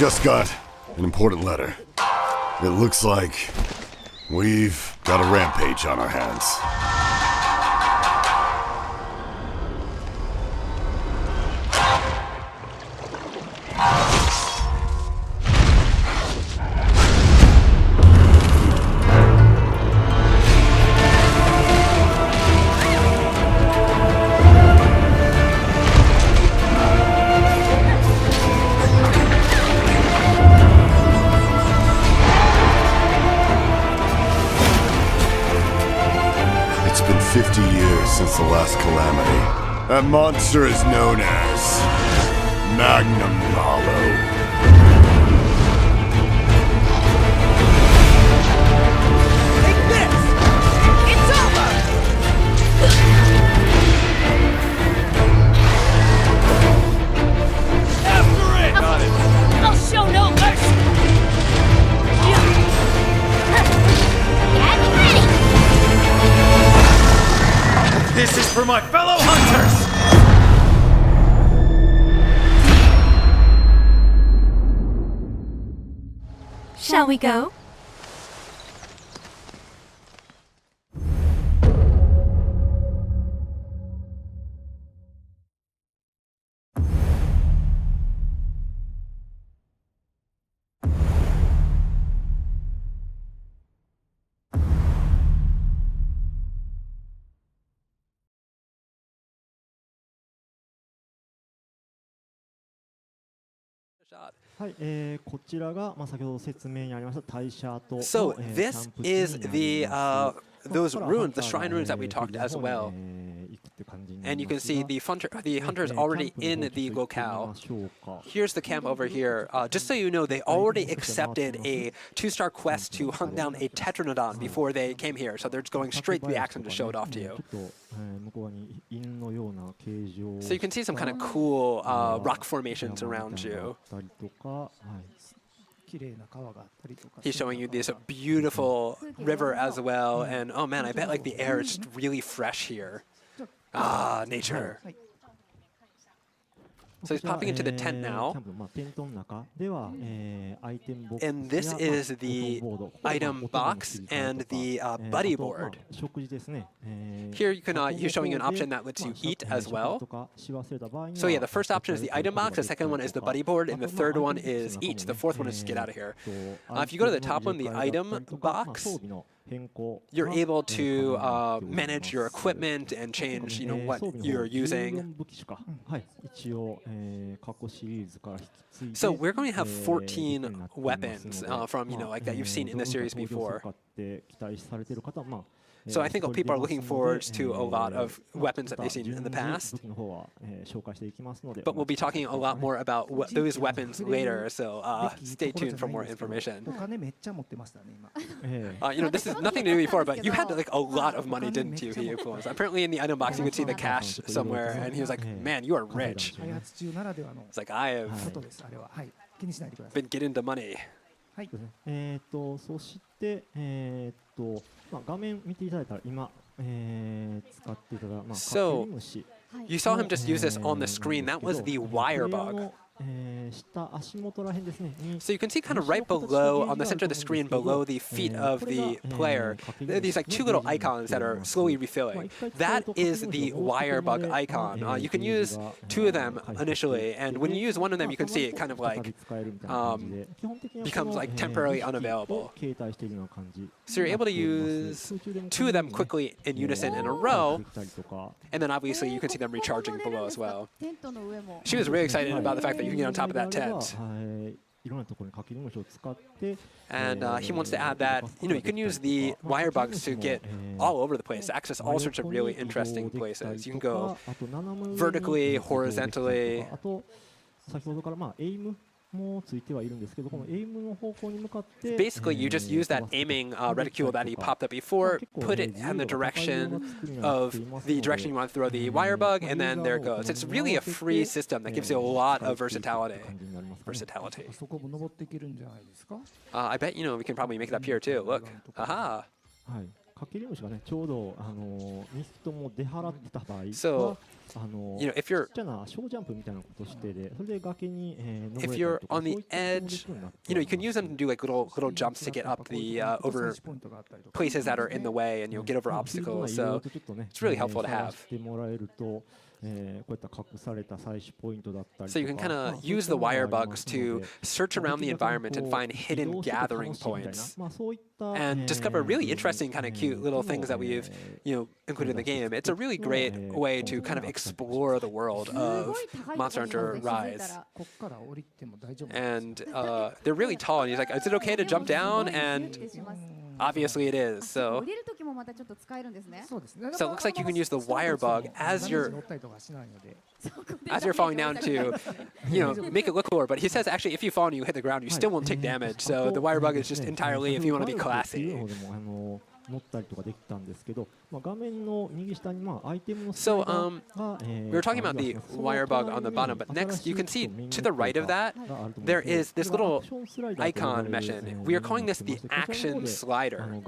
just got an important letter. It looks like we've got a rampage on our hands. It's been 50 years since the last calamity. That monster is known as Magnum Hollow. Take this! It's over! After it! Got it! I'll show no mercy! Get ready! This is for my fellow hunters! Shall we go? So this is the those runes, the shrine runes that we talked as well. And you can see the hunters already in the locale. Here's the camp over here. Just so you know, they already accepted a 2-star quest to hunt down a Tetranodon before they came here. So they're just going straight to the action to show it off to you. So you can see some kind of cool rock formations around you. He's showing you this beautiful river as well, and oh man, I bet like the air is really fresh here. Ah, nature. So he's popping into the tent now. And this is the item box and the buddy board. Here you can he's showing you an option that lets you eat as well. So yeah, the first option is the item box, the second one is the buddy board, and the third one is eat. The fourth one is get out of here. If you go to the top one, the item box, you're able to manage your equipment and change, you know, what you're using. So we're going to have 14 weapons from, you know, like that you've seen in the series before. So I think people are looking forward to a lot of weapons that they've seen in the past. But we'll be talking a lot more about those weapons later, so stay tuned for more information. You know, this is nothing to do before, but you had like a lot of money, didn't you? He influenced. Apparently in the item box you could see the cash somewhere, and he was like, man, you are rich. It's like, I have been getting the money. So, you saw him just use this on the screen. That was the wire bug. So you can see kind of right below, on the center of the screen, below the feet of the player, there are these like 2 little icons that are slowly refilling. That is the wire bug icon. You can use 2 of them initially, and when you use one of them, you can see it kind of like becomes like temporarily unavailable. So you're able to use 2 of them quickly in unison in a row, and then obviously you can see them recharging below as well. She was really excited about the fact that you can get on top of that tent. And he wants to add that, you know, you can use the wire bugs to get all over the place, access all sorts of really interesting places. You can go vertically, horizontally. Basically, you just use that aiming reticule that he popped up before, put it in the direction of the direction you want to throw the wire bug, and then there it goes. It's really a free system that gives you a lot of versatility. I bet, you know, we can probably make it up here too. Look. Aha. So if you're on the edge, you can use them to do like little jumps to get up the over places that are in the way, and you'll get over obstacles. So it's really helpful to have. So you can kind of use the wire bugs to search around the environment and find hidden gathering points and discover really interesting kind of cute little things that we've included in the game. It's a really great way to kind of explore the world of Monster Hunter Rise. And they're really tall, and he's like, is it okay to jump down? And obviously it is. So it looks like you can use the wire bug as you're falling down to make it look cooler. But he says actually if you fall and you hit the ground, you still won't take damage. So the wire bug is just entirely if you want to be classy. So we were talking about the wire bug on the bottom, but next you can see to the right of that there is this little icon mentioned. We are calling this the action slider,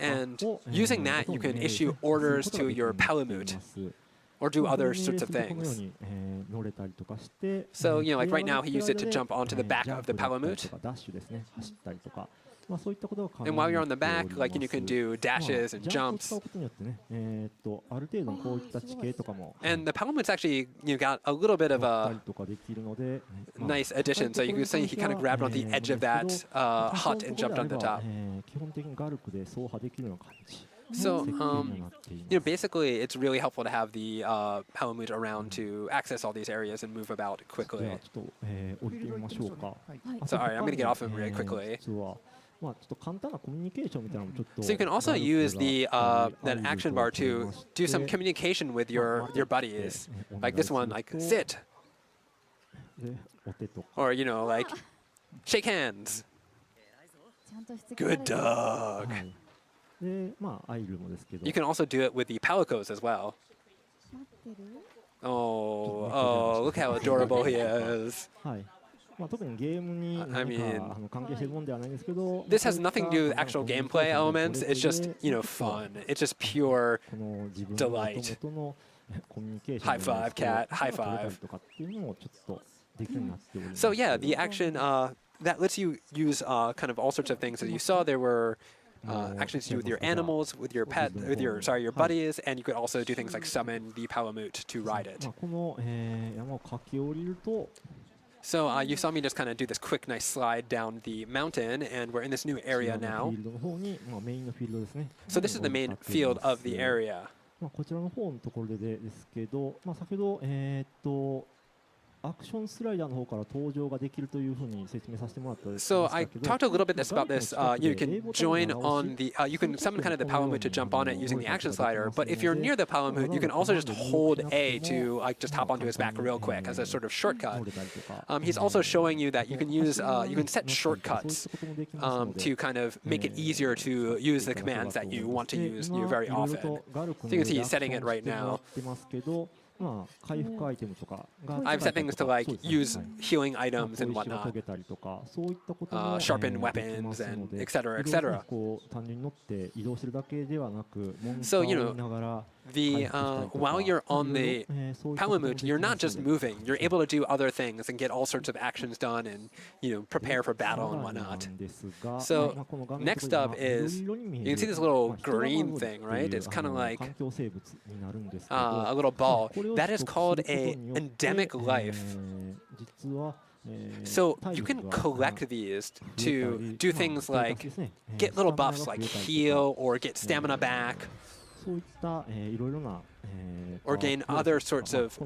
and using that you can issue orders to your palamute or do other sorts of things. So like right now he used it to jump onto the back of the palamute. And while you're on the back, like you can do dashes and jumps. And the Palamute's actually got a little bit of a nice addition. So you can see he kind of grabbed on the edge of that hut and jumped on the top. So, basically, it's really helpful to have the Palamute around to access all these areas and move about quickly. So, all right, I'm going to get off him really quickly. So you can also use the that action bar to do some communication with your buddies. Like this one, like sit, or like shake hands. Good dog. You can also do it with the Palicos as well. Oh, look how adorable he is. I mean, this has nothing to do with actual gameplay elements. It's just, fun. It's just pure delight. High five, cat. High five. So yeah, the action that lets you use kind of all sorts of things. As you saw, there were actions to do with your animals, with your pet, with your buddies, and you could also do things like summon the Palamute to ride it. So you saw me just kind of do this quick, nice slide down the mountain, and we're in this new area now. So this is the main field of the area. So I talked a little bit about this. You can join on the, you can summon kind of the Palamute to jump on it using the action slider. But if you're near the Palamute, you can also just hold A to just hop onto his back real quick as a sort of shortcut. He's also showing you that you can use, you can set shortcuts to kind of make it easier to use the commands that you want to use very often. So you can see he's setting it right now. I've set things to like use healing items and whatnot, sharpen weapons, and etc. etc. So while you're on the Palamute, you're not just moving. You're able to do other things and get all sorts of actions done, and prepare for battle and whatnot. So next up is you can see this little green thing, right? It's kind of like a little ball. That is called an Endemic Life. So you can collect these to do things like get little buffs like heal or get stamina back, or gain other sorts of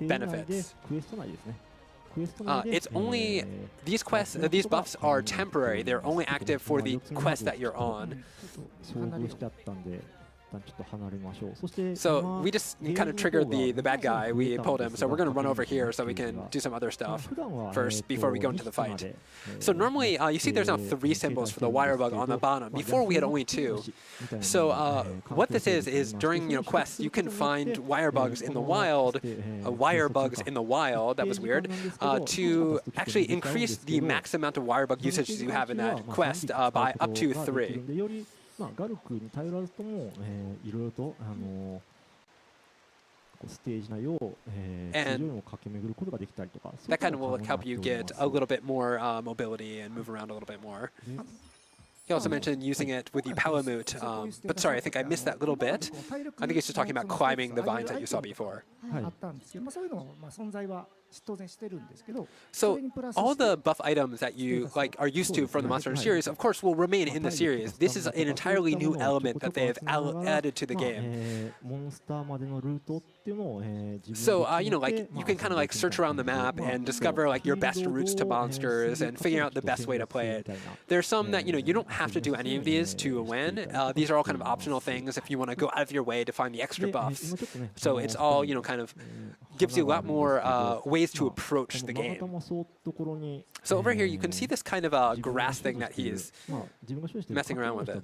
benefits. It's only these quests, these buffs are temporary. They're only active for the quest that you're on. So we just kind of triggered the bad guy. We pulled him. So we're going to run over here so we can do some other stuff first before we go into the fight. So normally you see there's now 3 symbols for the wire bug on the bottom. Before we had only 2. So what this is during quests you can find wire bugs in the wild, that was weird, to actually increase the max amount of wire bug usage you have in that quest by up to 3. that kind of will help you get a little bit more mobility and move around a little bit more. He also mentioned using it with the palamute, but sorry, I think I missed that little bit. I think he's just talking about climbing the vines that you saw before. So all the buff items that you are used to from the Monster Hunter series, of course, will remain in the series. This is an entirely new element that they have added to the game. So you can kind of search around the map and discover your best routes to monsters and figure out the best way to play it. There's some that you don't have to do any of these to win. These are all kind of optional things if you want to go out of your way to find the extra buffs. So it's all kind of gives you a lot more ways to approach the game. So over here you can see this kind of grass thing that he's messing around with it.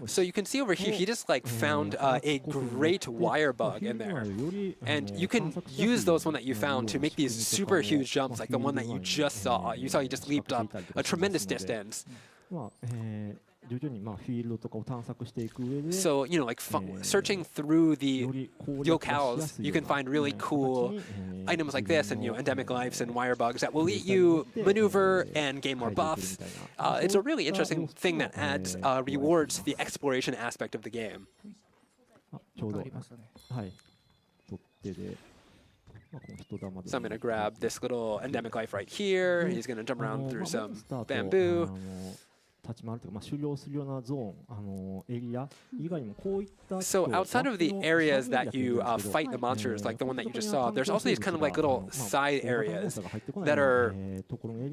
So you can see over here he just found a great wire bug in there, and you can use those one that you found to make these super huge jumps like the one that you just saw. You saw he just leaped up a tremendous distance. So, searching through the locales, you can find really cool items like this and, endemic lives and wire bugs that will let you maneuver and gain more buffs. It's a really interesting thing that adds rewards to the exploration aspect of the game. So I'm going to grab this little endemic life right here. He's going to jump around through some bamboo. So outside of the areas that you fight the monsters, like the one that you just saw, there's also these kind of little side areas that are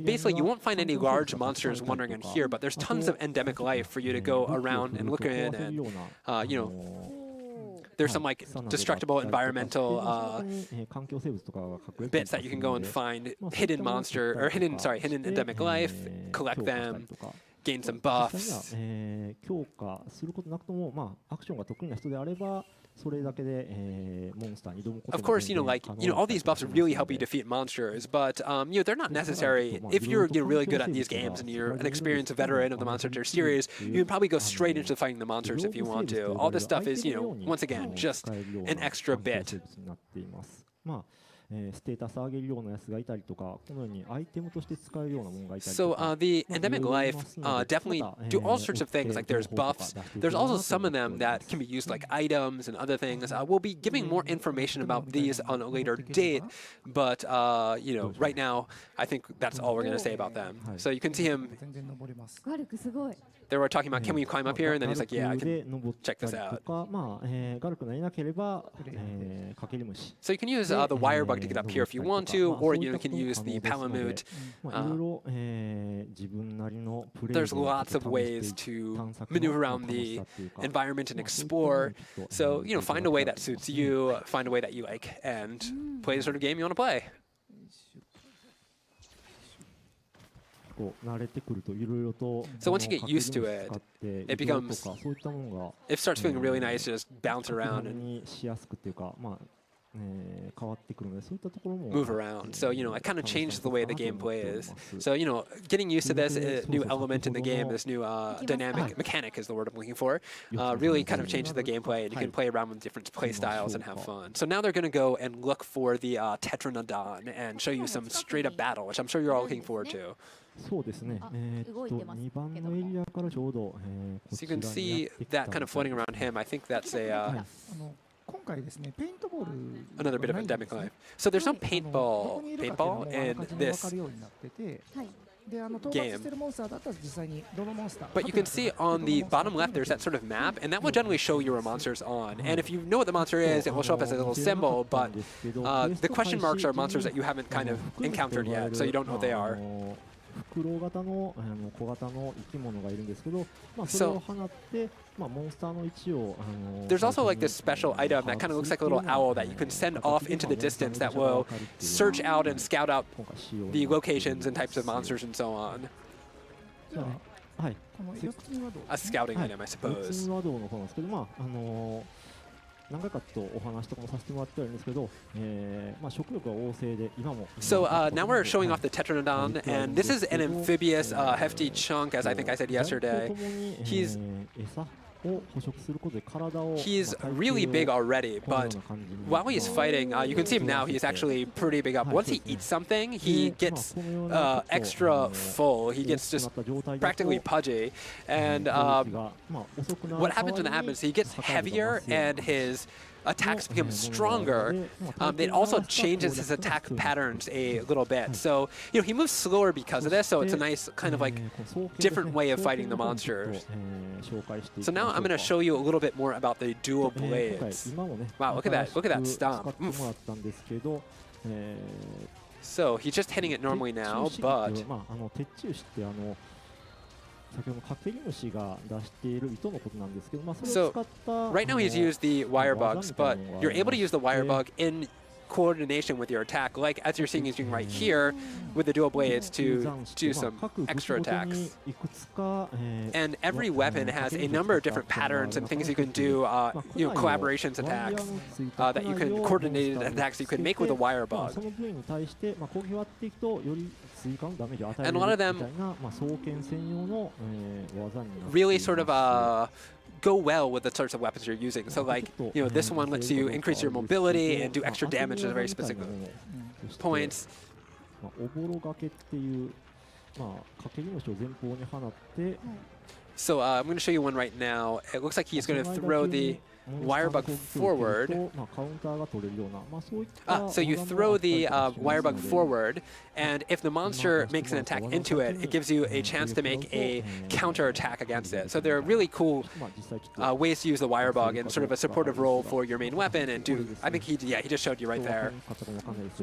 basically you won't find any large monsters wandering in here, but there's tons of endemic life for you to go around and look in and there's some destructible environmental bits that you can go and find hidden endemic life, collect them, gain some buffs. Of course, all these buffs really help you defeat monsters, but they're not necessary. If you're really good at these games and you're an experienced veteran of the Monster Hunter series, you can probably go straight into fighting the monsters if you want to. All this stuff is, once again, just an extra bit. So the endemic life definitely do all sorts of things, like there's buffs. There's also some of them that can be used like items and other things. We'll be giving more information about these on a later date, but right now I think that's all we're going to say about them. So you can see him. They were talking about, can we climb up here? And then he's like, yeah, I can check this out. So you can use the wire bug to get up here if you want to, or you can use the palamute. There's lots of ways to maneuver around the environment and explore. So, find a way that suits you, find a way that you like, and play the sort of game you want to play. So once you get used to it, it starts feeling really nice to just bounce around and move around. So, it kind of changed the way the gameplay is. So, getting used to this new element in the game, this new dynamic mechanic is the word I'm looking for, really kind of changed the gameplay, and you can play around with different play styles and have fun. So now they're going to go and look for the Tetranodon and show you some straight up battle, which I'm sure you're all looking forward to. So you can see that kind of floating around him. I think that's another bit of endemic life. So there's no paintball in this game. But you can see on the bottom left there's that sort of map, and that will generally show you where monsters on. And if you know what the monster is, it will show up as a little symbol, but the question marks are monsters that you haven't kind of encountered yet, so you don't know what they are. So there's also this special item that kind of looks like a little owl that you can send off into the distance that will search out and scout out the locations and types of monsters and so on. A scouting item, I suppose. So now we're showing off the Tetranodon, and this is an amphibious, hefty chunk, as I think I said yesterday. He's really big already, but while he's fighting, you can see him now, he's actually pretty big up. Once he eats something, he gets extra full. He gets just practically pudgy. And what happens when that happens, he gets heavier and his attacks become stronger. It also changes his attack patterns a little bit. So, he moves slower because of this, so it's a nice kind of like different way of fighting the monsters. So now I'm going to show you a little bit more about the dual blades. Wow, look at that stomp. So he's just hitting it normally now, but so right now he's used the wire bugs, but you're able to use the wire bug in coordination with your attack, like as you're seeing he's doing right here with the dual blades to do some extra attacks. And every weapon has a number of different patterns and things you can do, collaborations attacks that you can coordinated attacks you can make with a wire bug. And a lot of them really sort of go well with the sorts of weapons you're using. So like, this one lets you increase your mobility and do extra damage at very specific points. So I'm going to show you one right now. It looks like he's going to throw the wire bug forward. So you throw the wire bug forward, and if the monster makes an attack into it, it gives you a chance to make a counter attack against it. So there are really cool ways to use the wire bug in sort of a supportive role for your main weapon and do. I think he just showed you right there.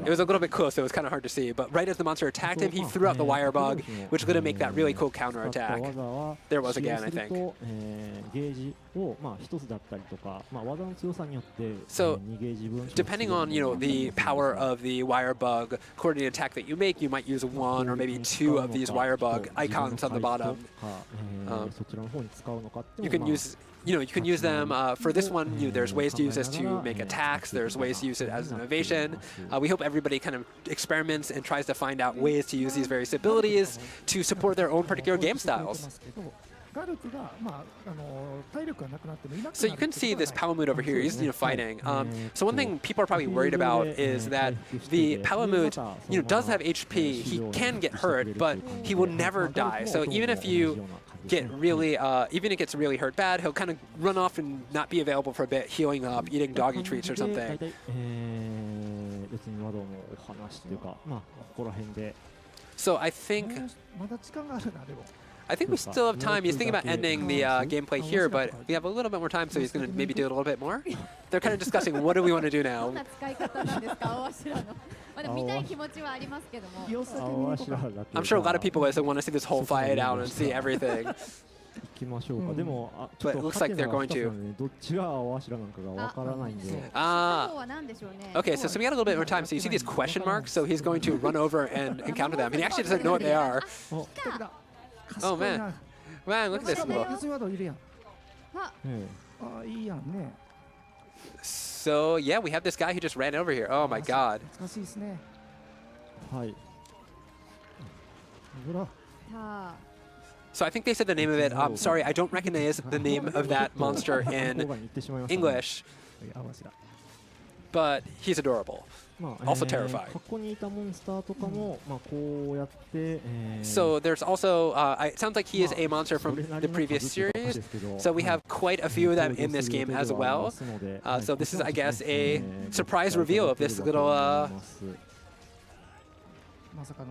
It was a little bit close, so it was kind of hard to see. But right as the monster attacked him, he threw out the wire bug, which is going to make that really cool counter attack. There it was again, I think. So, depending on the power of the wire bug coordinated attack that you make, you might use one or maybe two of these wire bug icons on the bottom. You can use you can use them for this one. There's ways to use this to make attacks. There's ways to use it as an innovation. We hope everybody kind of experiments and tries to find out ways to use these various abilities to support their own particular game styles. So you can see this Palamute over here, he's fighting. So one thing people are probably worried about is that the Palamute does have HP, he can get hurt, but he will never die. So even if you get really, even if it gets really hurt bad, he'll kind of run off and not be available for a bit, healing up, eating doggy treats or something. So I think we still have time. He's thinking about ending the gameplay here, but we have a little bit more time, so he's going to maybe do it a little bit more. They're kind of discussing, what do we want to do now? I'm sure a lot of people want to see this whole fight out and see everything. But it looks like they're going to. Okay, so we got a little bit more time. So you see these question marks? So he's going to run over and encounter them. And he actually doesn't know what they are. Oh man, look at this. So yeah, we have this guy who just ran over here. Oh my god. So I think they said the name of it. Sorry, I don't recognize the name of that monster in English, but he's adorable. Also terrifying. So there's also, it sounds like he is a monster from the previous series. So we have quite a few of them in this game as well. So this is, I guess, a surprise reveal of this little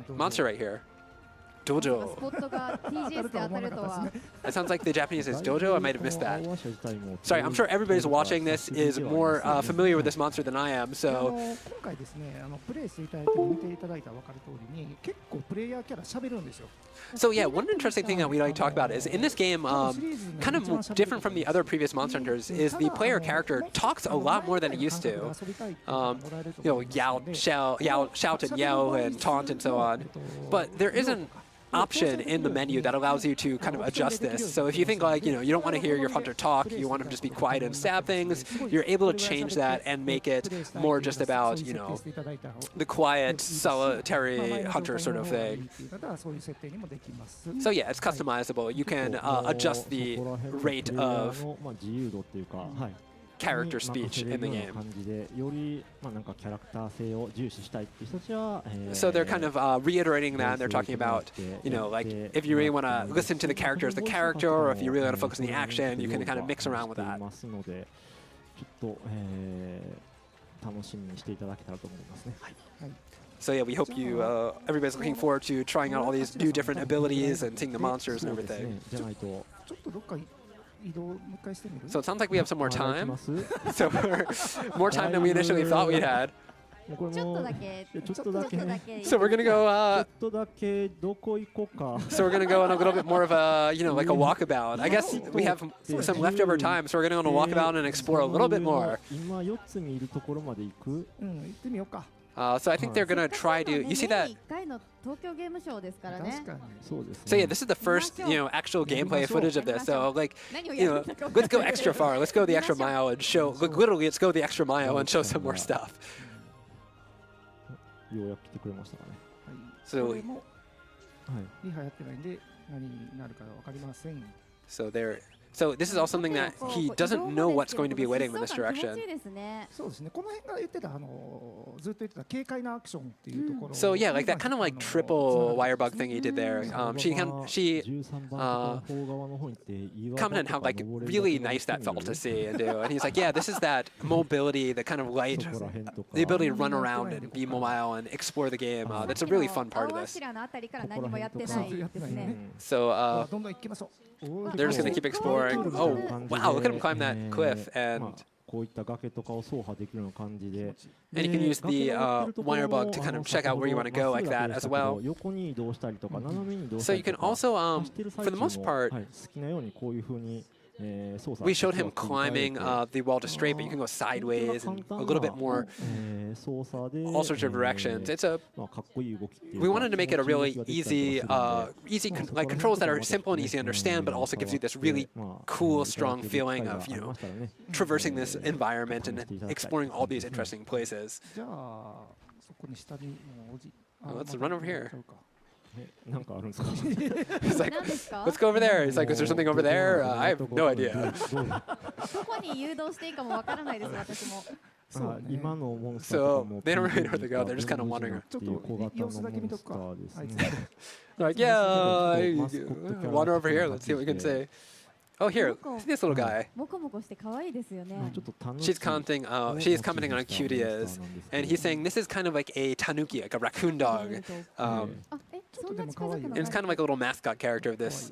monster right here. Dojo. That sounds like the Japanese is dojo. I might have missed that. Sorry, I'm sure everybody's watching this is more familiar with this monster than I am, so... So yeah, one interesting thing that we like to talk about is in this game, kind of different from the other previous Monster Hunters, is the player character talks a lot more than he used to. Shout and yell and taunt and so on. But there isn't option in the menu that allows you to kind of adjust this. So if you think like, you don't want to hear your hunter talk, you want him to just be quiet and stab things, you're able to change that and make it more just about, the quiet, solitary hunter sort of thing. So yeah, it's customizable. You can adjust the rate of character speech in the game. So they're kind of reiterating that, and they're talking about, like if you really want to listen to the character as the character, or if you really want to focus on the action, you can kind of mix around with that. So yeah, we hope everybody's looking forward to trying out all these new different abilities and seeing the monsters and everything. So it sounds like we have some more time. So more time than we initially thought we had. So we're gonna go. So we're gonna go on a little bit more of a, like a walkabout. I guess we have some leftover time, so we're gonna go on a walkabout and explore a little bit more. So I think they're gonna try to. You see that? So yeah, this is the first, actual gameplay footage of this. So like, let's go extra far. Let's go the extra mile and show. Literally, let's go the extra mile and show some more stuff. So this is also something that he doesn't know what's going to be awaiting in this direction. So yeah, like that kind of like triple wire bug thing he did there. She commented how like really nice that felt to see and do. And he's like, yeah, this is that mobility, the kind of light, the ability to run around and be mobile and explore the game. That's a really fun part of this. So they're just gonna keep exploring. Oh wow! Look at him climb that cliff, and you can use the wire bug to kind of check out where you want to go like that as well. So you can also, for the most part, we showed him climbing the wall to straight, but you can go sideways and a little bit more, all sorts of directions. We wanted to make it a really easy, like controls that are simple and easy to understand, but also gives you this really cool, strong feeling of, traversing this environment and exploring all these interesting places. Let's run over here. He's like, let's go over there. He's like, is there something over there? I have no idea. So they don't really know where to go. They're just kind of wandering. They're like, yeah, wander over here. Let's see what we can say. Oh, here, see this little guy. She's commenting on how cute he is. And he's saying this is kind of like a tanuki, like a raccoon dog. And it's kind of like a little mascot character of this